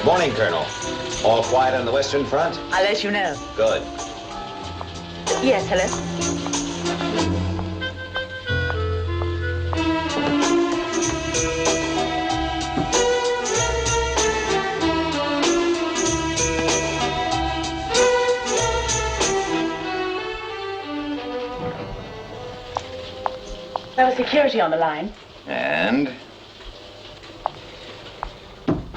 Morning, Colonel. All quiet on the Western Front? I'll let you know. Good. Yes, hello? There was security on the line. And?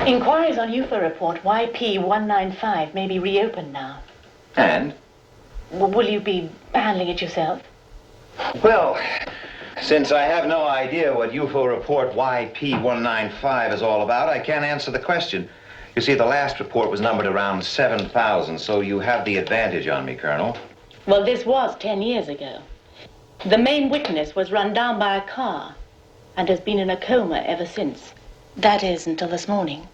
Inquiries on UFO report YP195 may be reopened now. And? Will you be handling it yourself? Well, since I have no idea what UFO report YP195 is all about, I can't answer the question. You see, the last report was numbered around 7,000, so you have the advantage on me, Colonel. Well, this was 10 years ago. The main witness was run down by a car and has been in a coma ever since. That is, until this morning.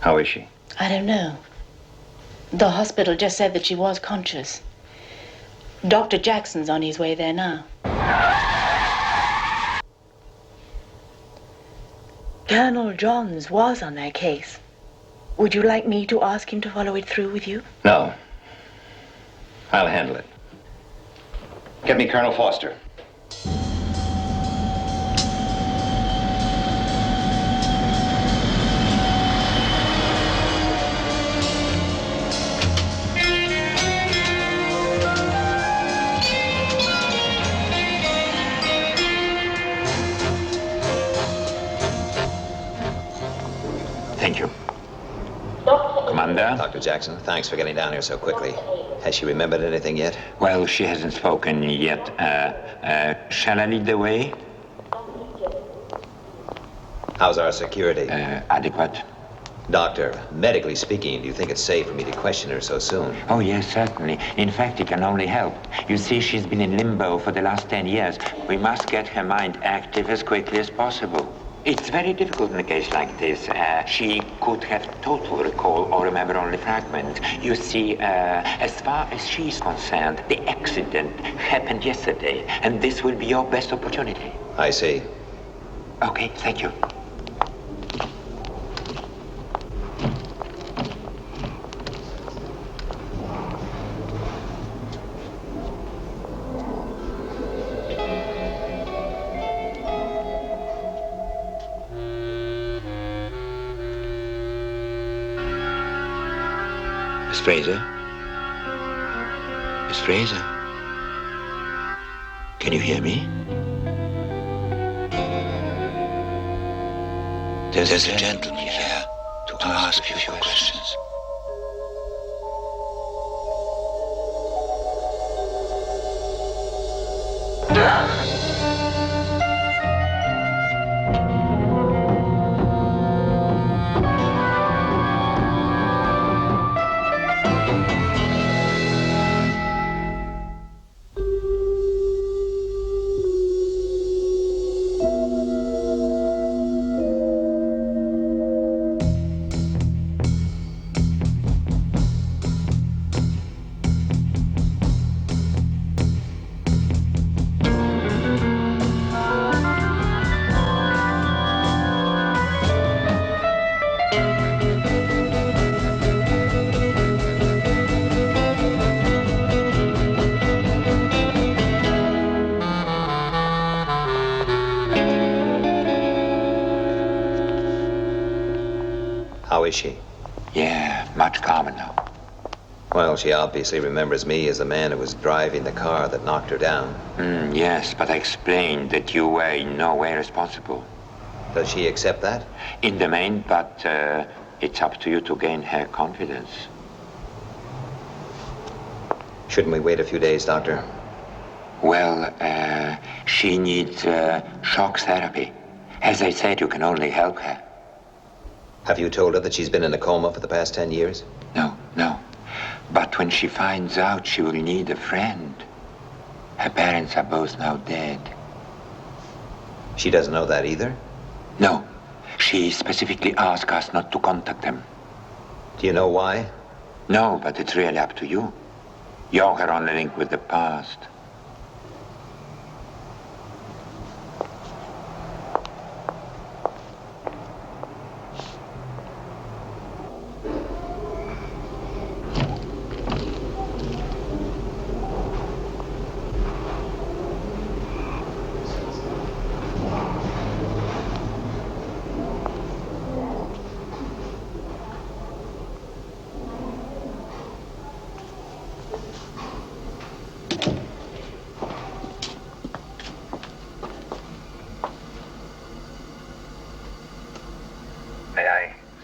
How is she? I don't know. The hospital just said that she was conscious. Dr. Jackson's on his way there now. Colonel Johns was on that case. Would you like me to ask him to follow it through with you? No. I'll handle it. Get me Colonel Foster. Thank you. Commander? Dr. Jackson, thanks for getting down here so quickly. Has she remembered anything yet? Well, she hasn't spoken yet. Shall I lead the way? How's our security? Adequate. Doctor, medically speaking, do you think it's safe for me to question her so soon? Oh, yes, certainly. In fact, it can only help. You see, she's been in limbo for the last 10 years. We must get her mind active as quickly as possible. It's very difficult in a case like this. She could have total recall or remember only fragments. You see, as far as she's concerned, the accident happened yesterday, and this will be your best opportunity. I see. Okay, thank you. Miss Fraser? Miss Fraser? Can you hear me? There's a gentleman here to ask you a few questions. How is she? Yeah, much calmer now. Well, she obviously remembers me as the man who was driving the car that knocked her down. Yes, but I explained that you were in no way responsible. Does she accept that? In the main, but it's up to you to gain her confidence. Shouldn't we wait a few days, Doctor? Well, she needs shock therapy. As I said, you can only help her. Have you told her that she's been in a coma for the past 10 years? No. But when she finds out, she will need a friend. Her parents are both now dead. She doesn't know that either? No. She specifically asked us not to contact them. Do you know why? No, but it's really up to you. You're her only link with the past.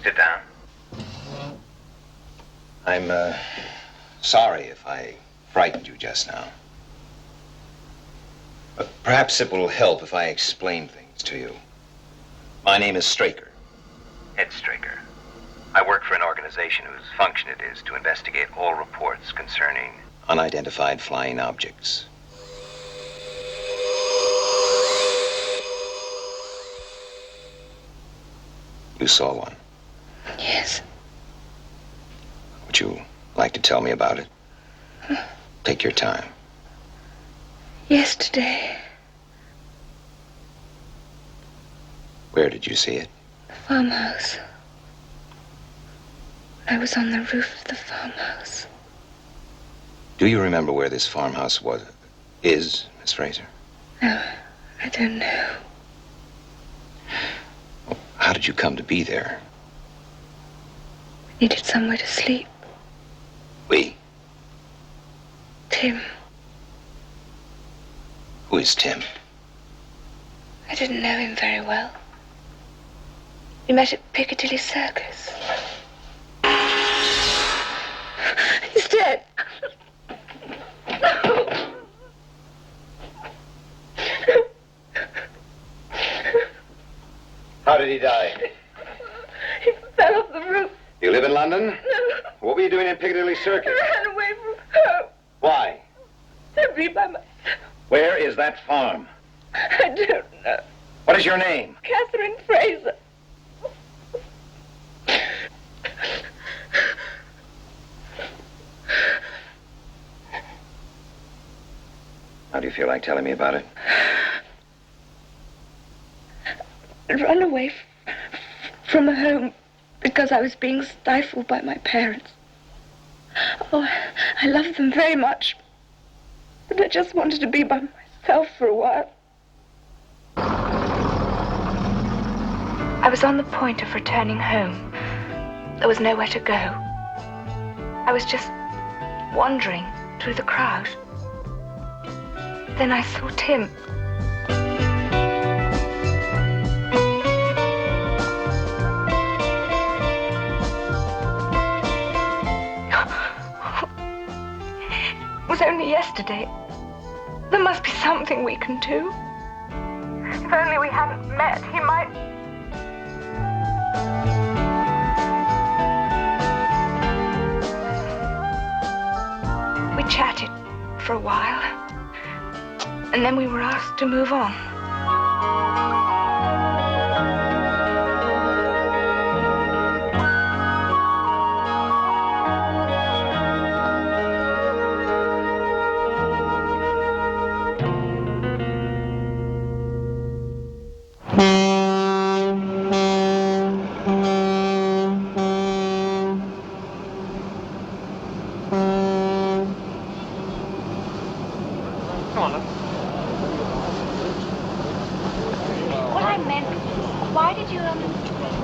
Sit down. I'm, sorry if I frightened you just now. But perhaps it will help if I explain things to you. My name is Straker. Ed Straker. I work for an organization whose function it is to investigate all reports concerning unidentified flying objects. You saw one? Yes. Would you like to tell me about it? Take your time. Yesterday, Where did you see it? the farmhouse. I was on the roof of the farmhouse. Do you remember where this farmhouse is, Miss Fraser? No, I don't know. How did you come to be there? I needed somewhere to sleep. We? Tim, Who is Tim? I didn't know him very well. We met at Piccadilly Circus. He's dead. How did he die? He fell off the roof. You live in London? What were you doing in Piccadilly Circus? I ran away from home. Why? To be by myself. Where is that farm? I don't know. What is your name? Catherine Fraser. How do you feel like telling me about it? I'd run away from home because I was being stifled by my parents. Oh, I loved them very much. But I just wanted to be by myself for a while. I was on the point of returning home. There was nowhere to go. I was just wandering through the crowd. Then I saw Tim. It was only yesterday. There must be something we can do. If only we hadn't met, he might... We chatted for a while, and then we were asked to move on. What I meant, why did you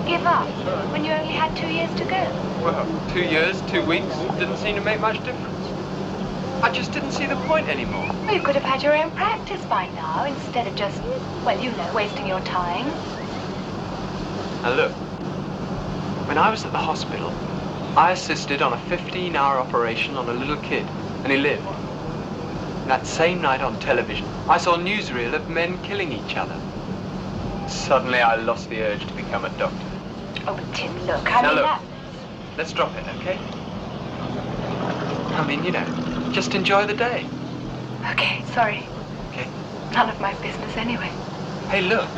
give up when you only had 2 years to go? Well, 2 years, 2 weeks, didn't seem to make much difference. I just didn't see the point anymore. Well, you could have had your own practice by now instead of just, well, you know, wasting your time. Now look, when I was at the hospital, I assisted on a 15-hour operation on a little kid, and he lived. And that same night on television, I saw a newsreel of men killing each other. Suddenly I lost the urge to become a doctor. Oh, but Tim, look, I Now mean look, that... let's drop it, okay? I mean, you know, just enjoy the day. Okay, sorry. Okay. None of my business anyway. Hey, look.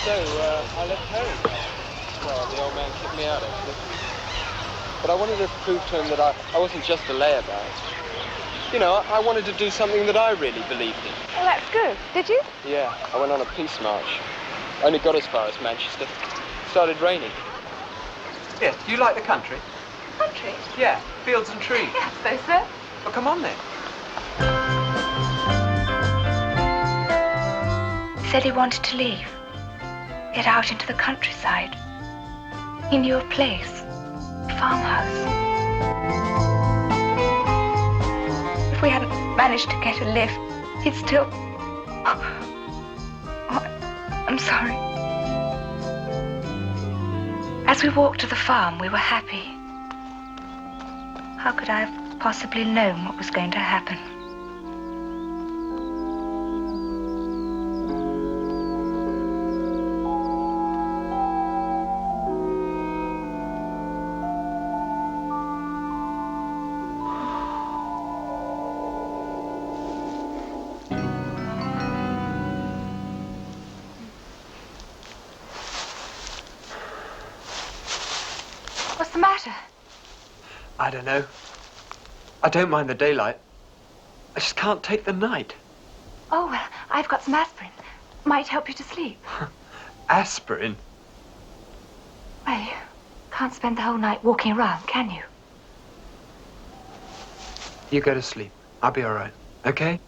So, I left home. Well, the old man kicked me out, actually. But I wanted to prove to him that I wasn't just a layabout. You know, I wanted to do something that I really believed in. Well, that's good. Did you? Yeah, I went on a peace march. Only got as far as Manchester. Started raining. Yeah, do you like the country? Country? Yeah, fields and trees. Yeah, I suppose so. Well, come on then. He said he wanted to leave. Get out into the countryside. He knew a place. A farmhouse. If we hadn't managed to get a lift, It's still... Oh, I'm sorry. As we walked to the farm, we were happy. How could I have possibly known what was going to happen? What's the matter? I don't know. I don't mind the daylight. I just can't take the night. Oh, well, I've got some aspirin. Might help you to sleep. Aspirin? Well, you can't spend the whole night walking around, can you? You go to sleep. I'll be all right. Okay?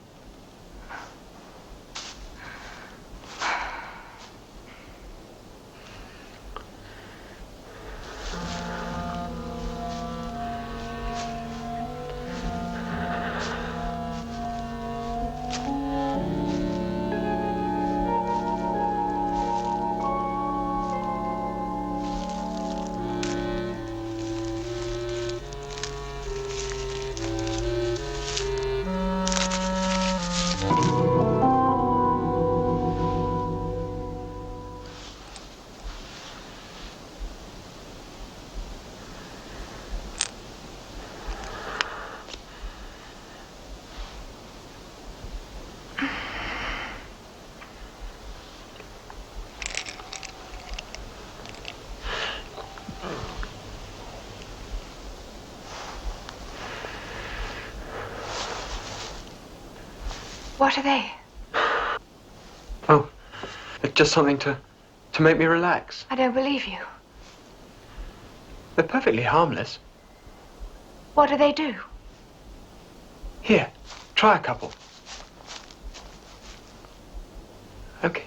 What are they? Oh, it's just something to make me relax. I don't believe you. They're perfectly harmless. What do they do? Here, try a couple. Okay.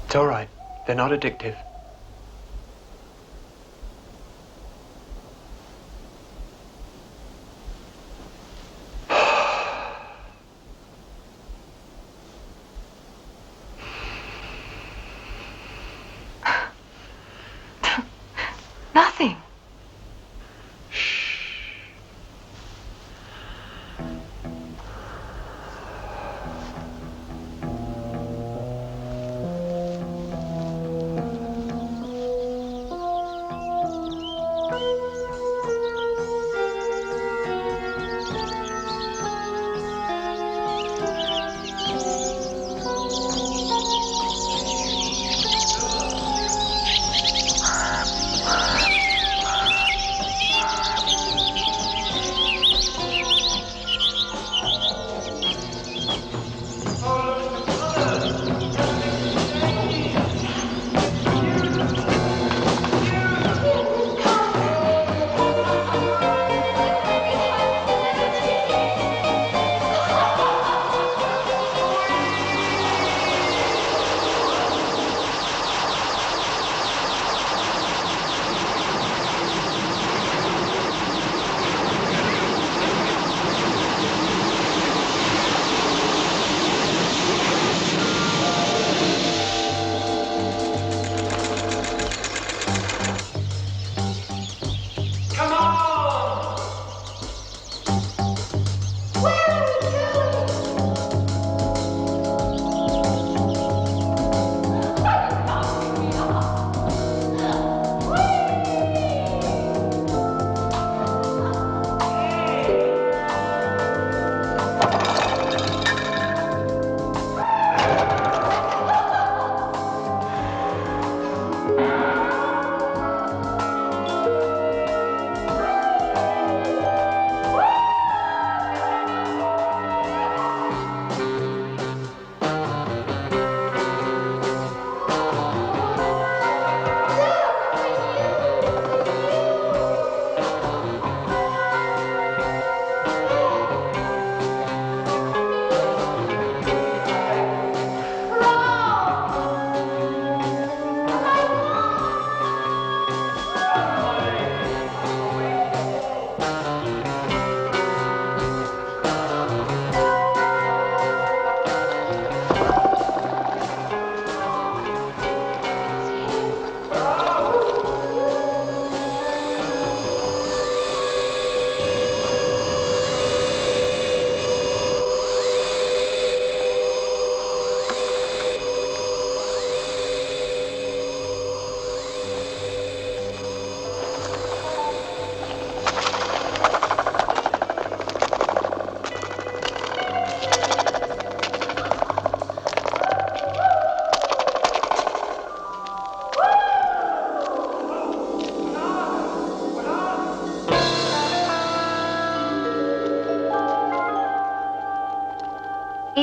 It's all right. They're not addictive. Nothing.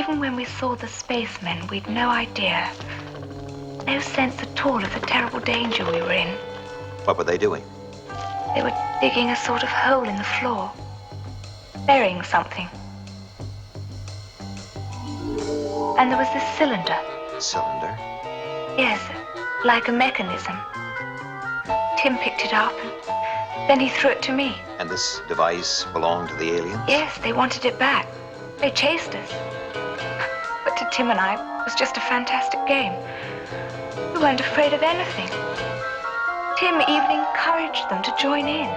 even when we saw the spacemen, we'd no idea. No sense at all of the terrible danger we were in. What were they doing? They were digging a sort of hole in the floor, burying something. And there was this cylinder. Cylinder? Yes, like a mechanism. Tim picked it up, and then he threw it to me. And this device belonged to the aliens? Yes, they wanted it back. They chased us. But to Tim and I, it was just a fantastic game. We weren't afraid of anything. Tim even encouraged them to join in.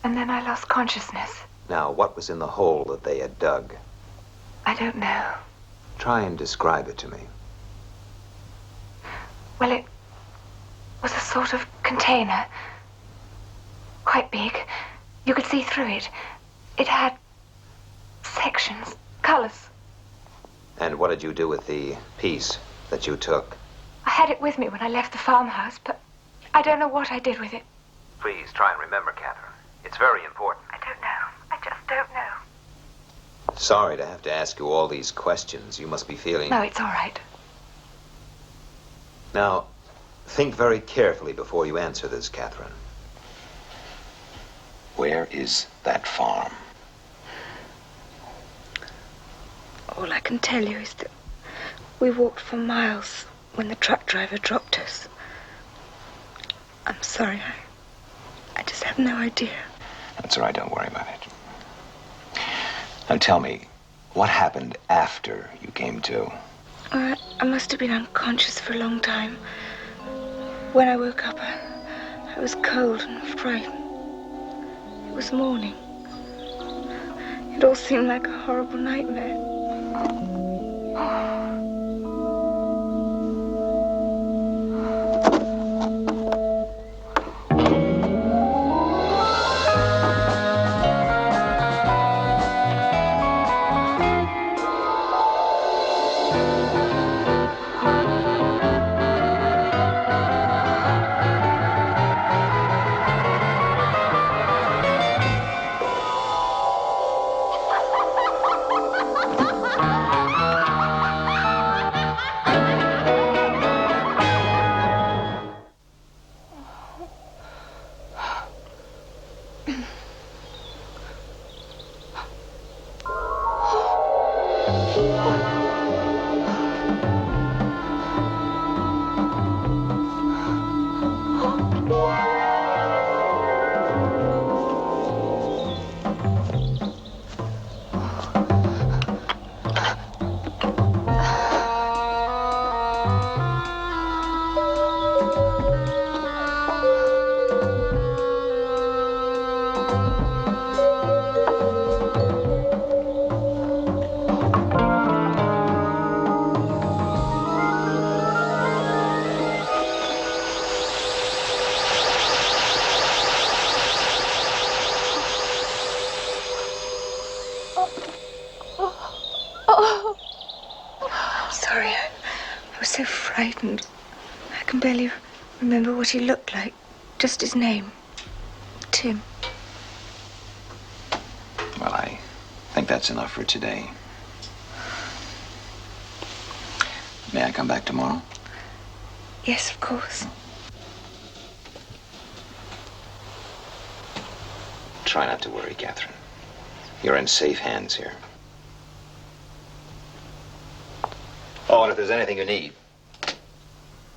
And then I lost consciousness. Now, what was in the hole that they had dug? I don't know. Try and describe it to me. Well, it was a sort of container. Quite big. You could see through it. It had sections, colors. And what did you do with the piece that you took? I had it with me when I left the farmhouse, but I don't know what I did with it. Please try and remember, Catherine. It's very important. I don't know. I just don't know. Sorry to have to ask you all these questions. You must be feeling... No, it's all right. Now, think very carefully before you answer this, Catherine. Where is that farm? All I can tell you is that we walked for miles when the truck driver dropped us. I'm sorry, I just have no idea. That's all right, don't worry about it. Now tell me, what happened after you came to? I must have been unconscious for a long time. When I woke up, I was cold and frightened. It was morning. It all seemed like a horrible nightmare. I'm sorry. I was so frightened. I can barely remember what he looked like. Just his name. Tim. Well, I think that's enough for today. May I come back tomorrow? Yes, of course. Try not to worry, Catherine. You're in safe hands here. Oh, and if there's anything you need,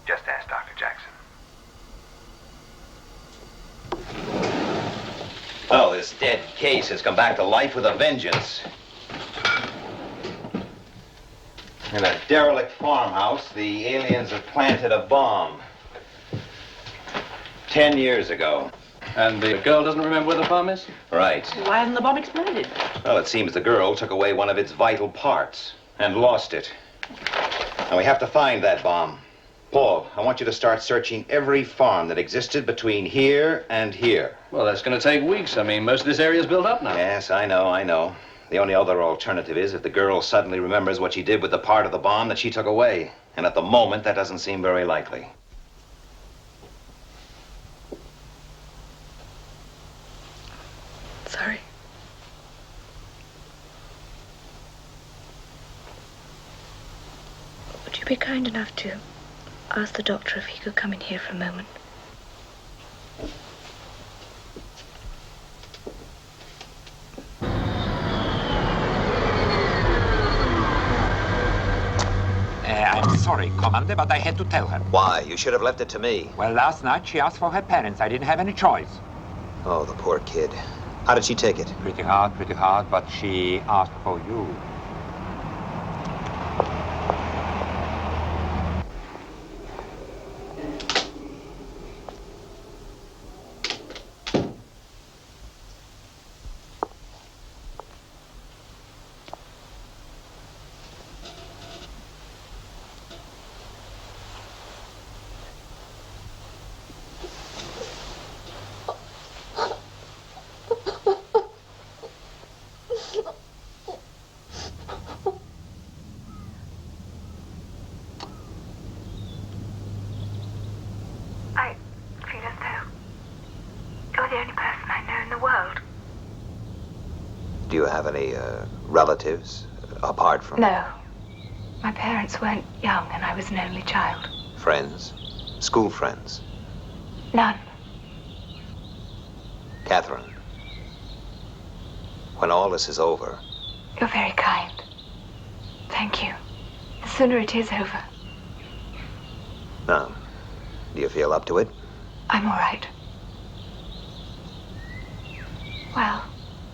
just ask Dr. Jackson. Oh, this dead case has come back to life with a vengeance. In a derelict farmhouse, the aliens have planted a bomb. 10 years ago. And the girl doesn't remember where the bomb is? Right. Why hasn't the bomb exploded? Well, it seems the girl took away one of its vital parts and lost it. And we have to find that bomb. Paul, I want you to start searching every farm that existed between here and here. Well, that's going to take weeks. I mean, most of this area's built up now. Yes, I know. The only other alternative is if the girl suddenly remembers what she did with the part of the bomb that she took away. And at the moment, that doesn't seem very likely. Sorry. Would you be kind enough to ask the doctor if he could come in here for a moment? I'm sorry, Commander, but I had to tell her. Why? You should have left it to me. Well, last night she asked for her parents. I didn't have any choice. Oh, the poor kid. How did she take it? Pretty hard, but she asked for you. I feel as though you're the only person I know in the world. Do you have any, relatives, apart from... No. My parents weren't young and I was an only child. Friends? School friends? None. Catherine, when all this is over... You're very kind. Thank you. The sooner it is over. Now, do you feel up to it? I'm all right. Well,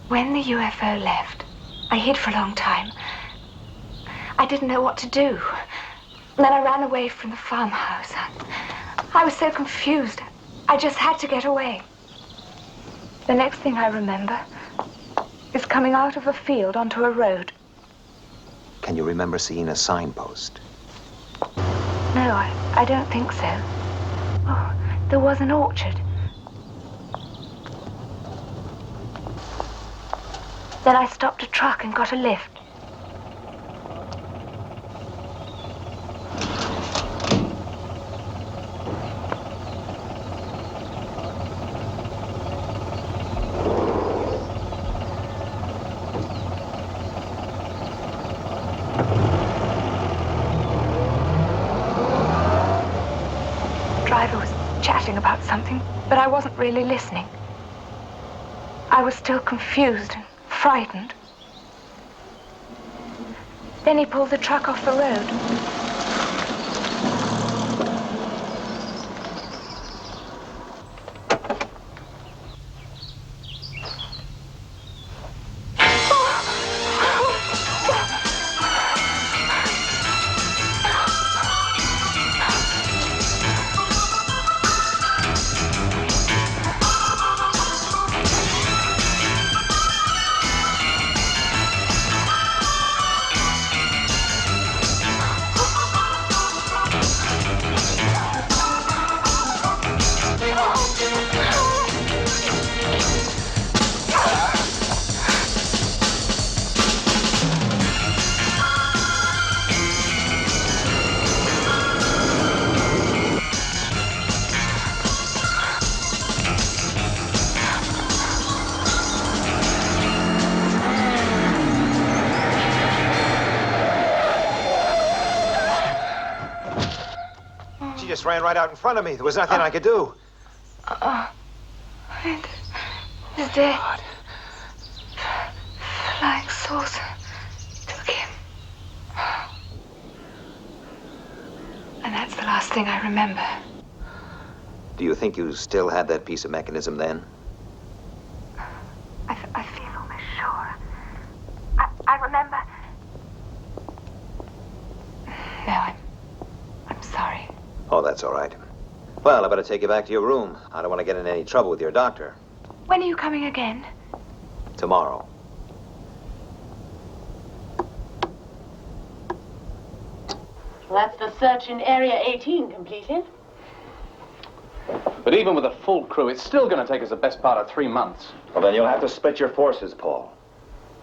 when the UFO left, I hid for a long time. I didn't know what to do. And then I ran away from the farmhouse. I was so confused. I just had to get away. The next thing I remember is coming out of a field onto a road. Can you remember seeing a signpost? No, I don't think so. Oh, there was an orchard. Then I stopped a truck and got a lift. Driver was chatting about something, but I wasn't really listening. I was still confused and frightened. Then he pulled the truck off the road. just ran right out in front of me. There was nothing I could do. He's dead. Flying saucer took him. And that's the last thing I remember. Do you think you still had that piece of mechanism then? I feel almost sure. I remember. No, I'm sorry. Oh, that's all right. Well, I better take you back to your room. I don't want to get in any trouble with your doctor. When are you coming again? Tomorrow. Well, that's the search in Area 18 completed. But even with a full crew, it's still going to take us the best part of 3 months. Well, then you'll have to split your forces, Paul.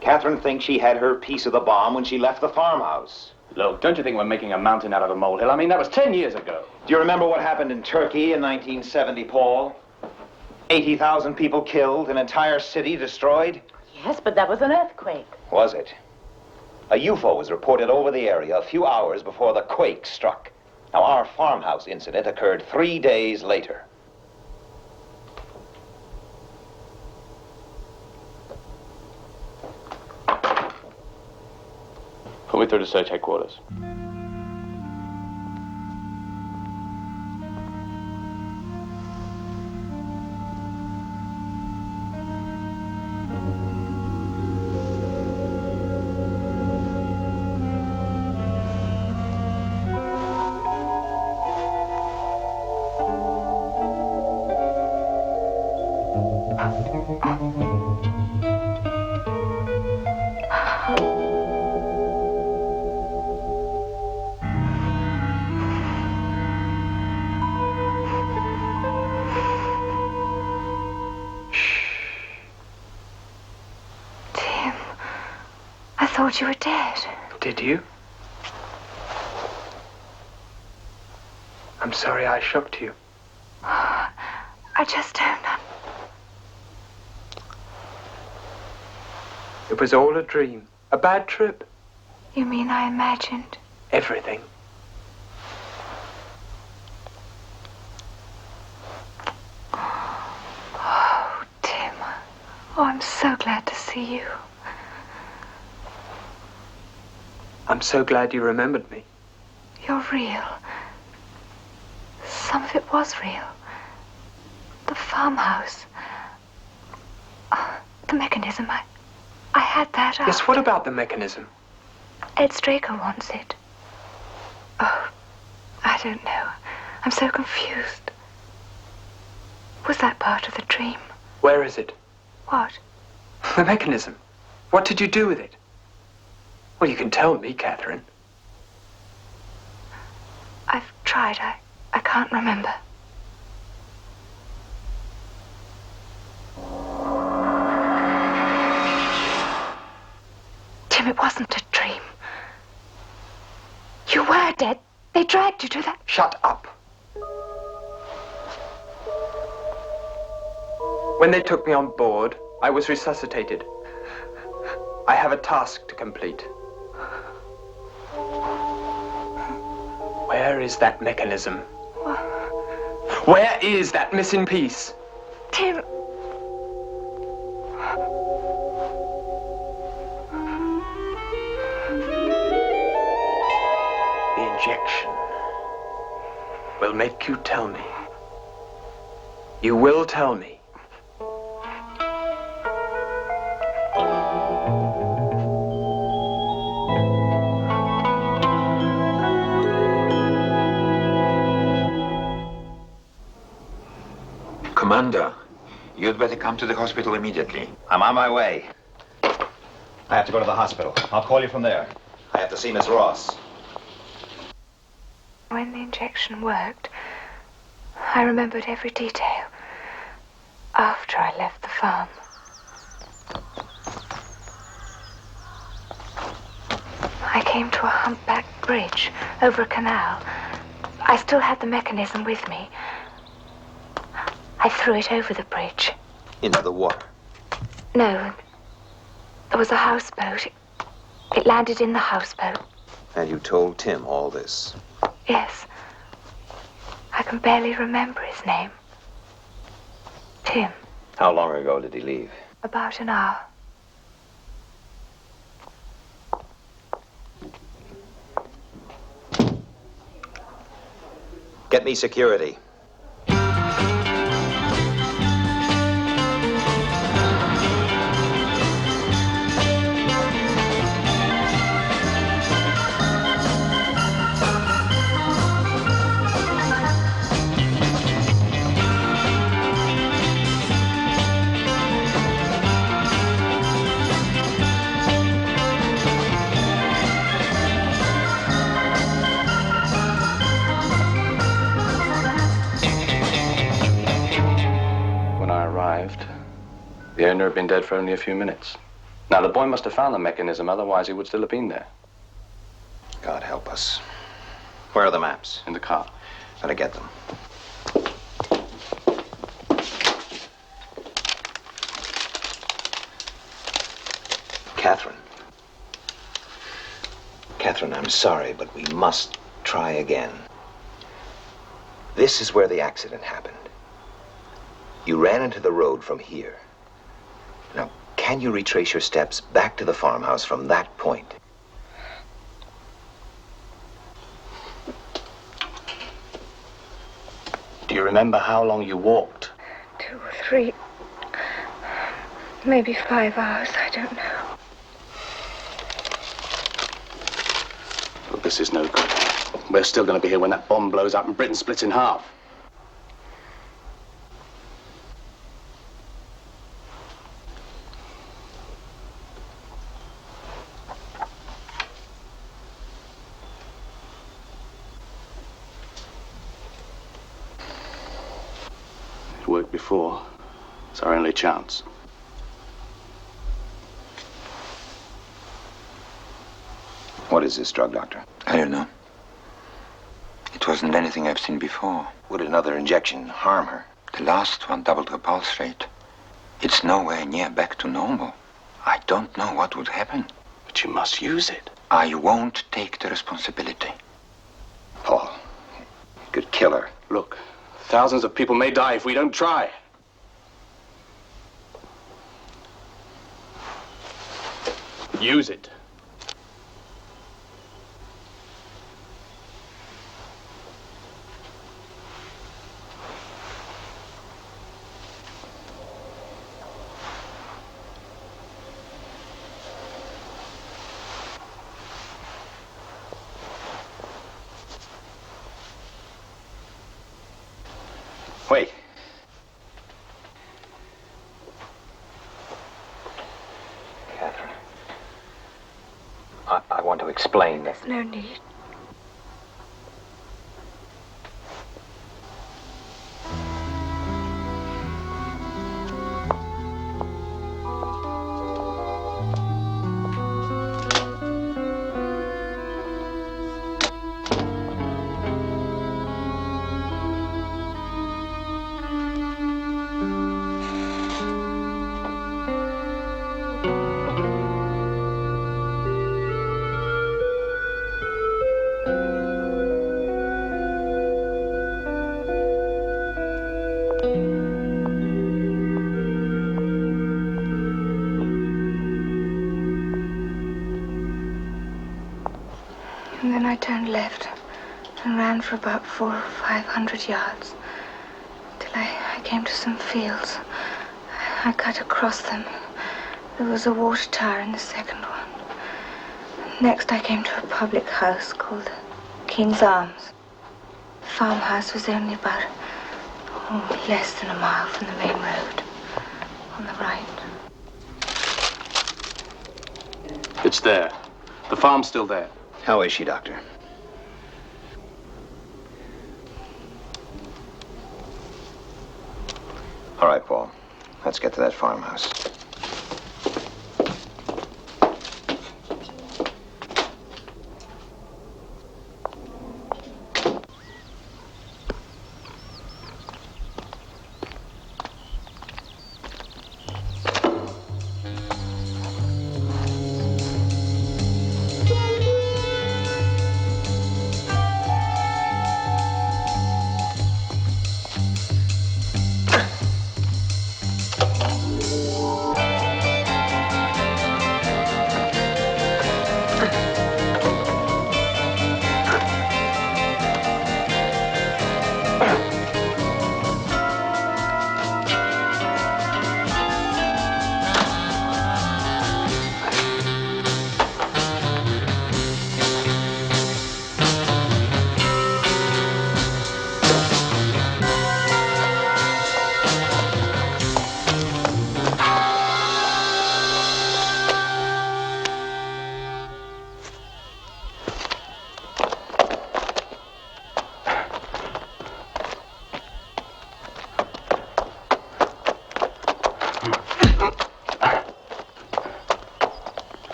Catherine thinks she had her piece of the bomb when she left the farmhouse. Look, don't you think we're making a mountain out of a molehill? I mean, that was 10 years ago. Do you remember what happened in Turkey in 1970, Paul? 80,000 people killed, an entire city destroyed? Yes, but that was an earthquake. Was it? A UFO was reported over the area a few hours before the quake struck. Now, our farmhouse incident occurred 3 days later. Put me through to search headquarters. I thought you were dead. Did you? I'm sorry I shocked you. I just don't know. It was all a dream. A bad trip. You mean I imagined? Everything. Oh, Tim. Oh, I'm so glad to see you. I'm so glad you remembered me. You're real. Some of it was real. The farmhouse. The mechanism. I had that. Yes, what about the mechanism? Ed Straker wants it. Oh, I don't know. I'm so confused. Was that part of the dream? Where is it? What? The mechanism. What did you do with it? Well, you can tell me, Catherine. I've tried. I can't remember. Tim, it wasn't a dream. You were dead. They dragged you to that. Shut up. When they took me on board, I was resuscitated. I have a task to complete. Where is that mechanism? Where is that missing piece? Tim. The injection will make you tell me. You will tell me. Commander, you'd better come to the hospital immediately. I'm on my way. I have to go to the hospital. I'll call you from there. I have to see Miss Ross. When the injection worked, I remembered every detail. After I left the farm. I came to a humpbacked bridge over a canal. I still had the mechanism with me. I threw it over the bridge. Into the water? No. There was a houseboat. It landed in the houseboat. And you told Tim all this? Yes. I can barely remember his name. Tim. How long ago did he leave? About an hour. Get me security. When I arrived, the owner had been dead for only a few minutes. Now, the boy must have found the mechanism, otherwise he would still have been there. God help us. Where are the maps? In the car. Better get them. Catherine. Catherine, I'm sorry, but we must try again. This is where the accident happened. You ran into the road from here. Now, can you retrace your steps back to the farmhouse from that point? Do you remember how long you walked? 2 or 3, maybe 5 hours, I don't know. Look, this is no good. We're still going to be here when that bomb blows up and Britain splits in half. It worked before. It's our only chance. What is this drug, Doctor? I don't know. It wasn't anything I've seen before. Would another injection harm her? The last one doubled the pulse rate. It's nowhere near back to normal. I don't know what would happen. But you must use it. I won't take the responsibility. Paul, you could kill her. Look, thousands of people may die if we don't try. Use it. Wait. Catherine. I want to explain this. There's no need. And then I turned left and ran for about 400 or 500 yards till I came to some fields. I cut across them. There was a water tower in the second one. Next I came to a public house called King's Arms. The farmhouse was only about less than a mile from the main road on the right. It's there. The farm's still there. How is she, Doctor? All right, Paul. Let's get to that farmhouse.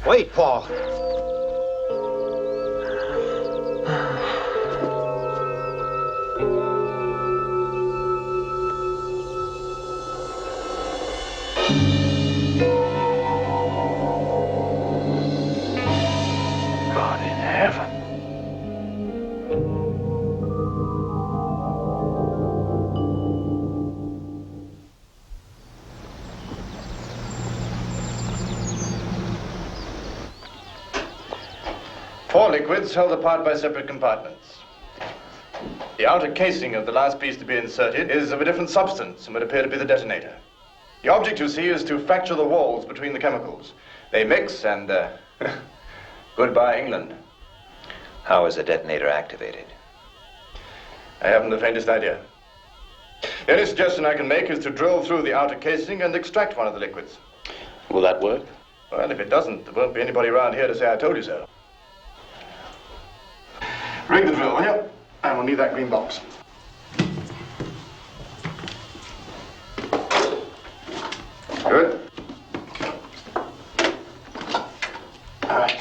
Wait, Paul. God in heaven. Four liquids held apart by separate compartments. The outer casing of the last piece to be inserted is of a different substance and would appear to be the detonator. The object, you see, is to fracture the walls between the chemicals. They mix and, goodbye, England. How is the detonator activated? I haven't the faintest idea. The only suggestion I can make is to drill through the outer casing and extract one of the liquids. Will that work? Well, if it doesn't, there won't be anybody around here to say I told you so. Rig the drill, will you? And we'll need that green box. Good. All right.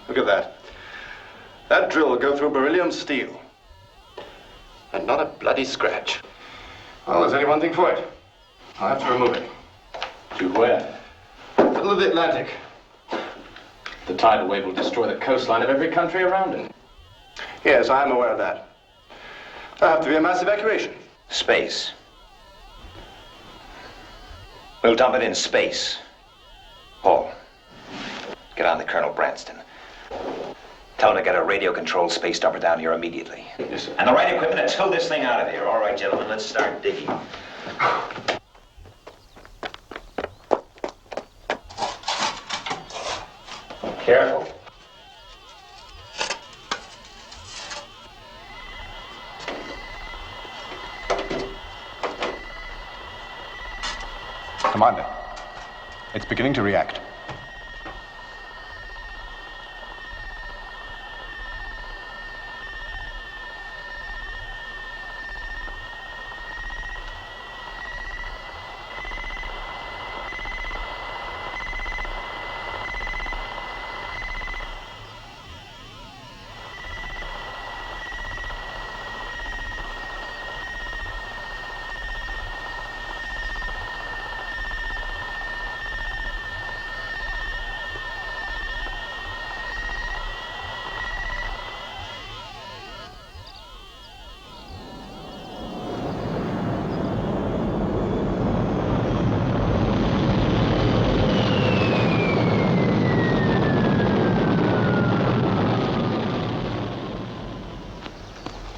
Look at that. That drill will go through beryllium steel. And not a bloody scratch. Well, there's only one thing for it. I'll have to remove it. To where? Middle of the Atlantic. The tidal wave will destroy the coastline of every country around it. Yes, I am aware of that. There'll have to be a mass evacuation. Space. We'll dump it in space. Paul, get on to Colonel Branston. Tell him to get a radio-controlled space dumper down here immediately. Yes, sir. And the right equipment to tow this thing out of here. All right, gentlemen, let's start digging. Careful. Commander, it's beginning to react.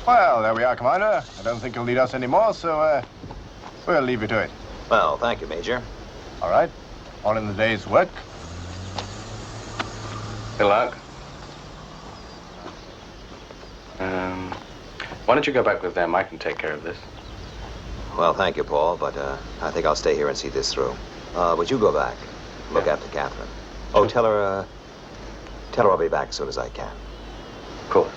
Well, there we are, Commander. I don't think you'll need us anymore, so, we'll leave you to it. Well, thank you, Major. All right? On in the day's work. Good luck. Why don't you go back with them? I can take care of this. Well, thank you, Paul, but I think I'll stay here and see this through. But you go back. Look after Catherine. Oh, tell her I'll be back as soon as I can. Of course.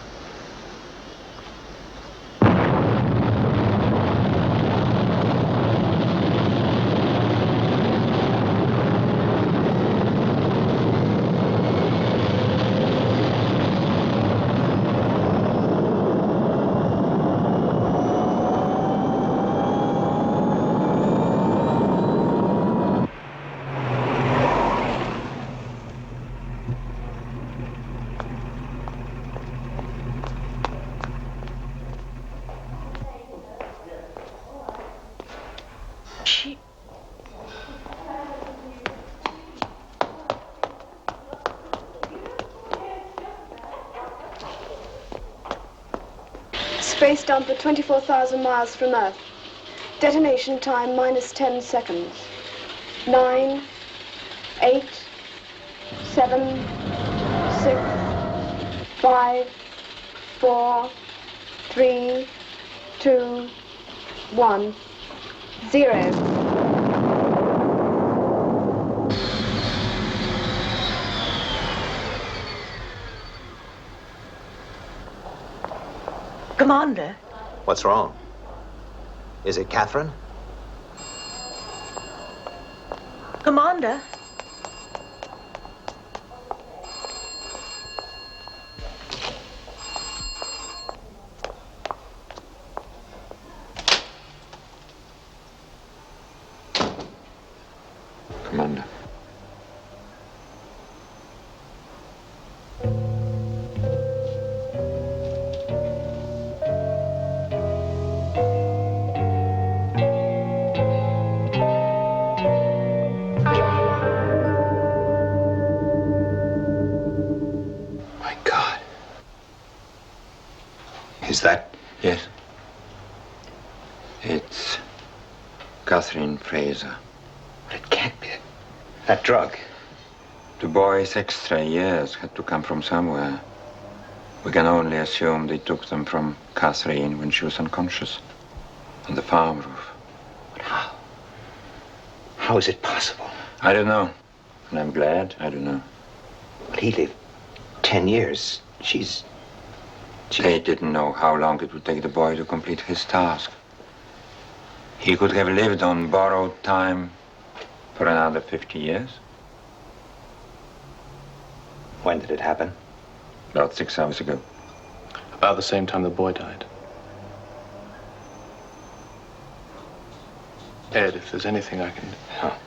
Space dump at 24,000 miles from Earth. Detonation time minus 10 seconds. 9, 8, 7, 6, 5, 4, 3, 2, 1, 0. Commander? What's wrong? Is it Catherine? Commander? Commander. My God. Is that... Yes. It's Catherine Fraser. But it can't be. That drug. The boy's extra years had to come from somewhere. We can only assume they took them from Catherine when she was unconscious on the farm roof. But how? How is it possible? I don't know. And I'm glad I don't know. But he lived 10 years. They didn't know how long it would take the boy to complete his task. He could have lived on borrowed time for another 50 years. When did it happen? About 6 hours ago. About the same time the boy died. Ed, if there's anything I can... Oh.